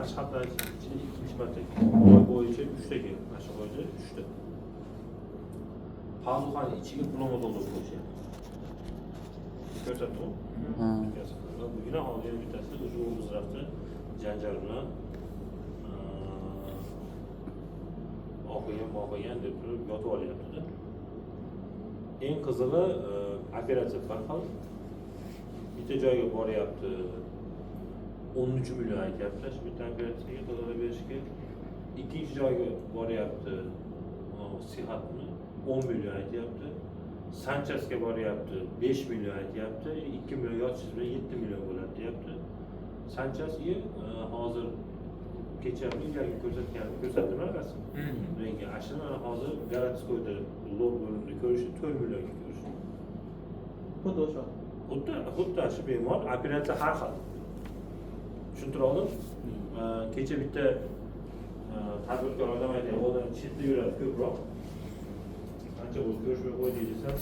mashqatlar ichida ikkinchi marta oy bo'yicha 3 ta keldi. Mashq bo'yicha 3 ta. Pazuxani ichiga puloma to'ldirib qo'yishyapti. Ko'rsatdim. Bugün hozir bittasi o'sha o'zrafda janjal bilan o'qigan deb turib yotib olyapti-da. Eng qizig'i operatsiya farqli. Bitta joyga boryapti. 13 million aytyapti. Shu bitta operatsiyaga to'lab berishga. Ikkinchi joyga boryapti. Sihatni 10 million aytyapti. Sanchasga boryapti. 5 million aytyapti. 2 million yotishingiz bilan 7 million bo'ladi deyapti. Sanchasga hozir kecha ilgari ko'rsatdim rasm. Menga ashuna hozir Galatskoyda log bo'limida ko'rishdi 4 millionga ko'rishdi. Xuddi o'sha. Xuddi shu bemor operatsiya har xil. Tushuntira oldim? Kecha bitta tadbirkor odam aytadi, odam chetda yuradi ko'proq. Qancha bo'lsa ko'rishmay qo'ydi desam,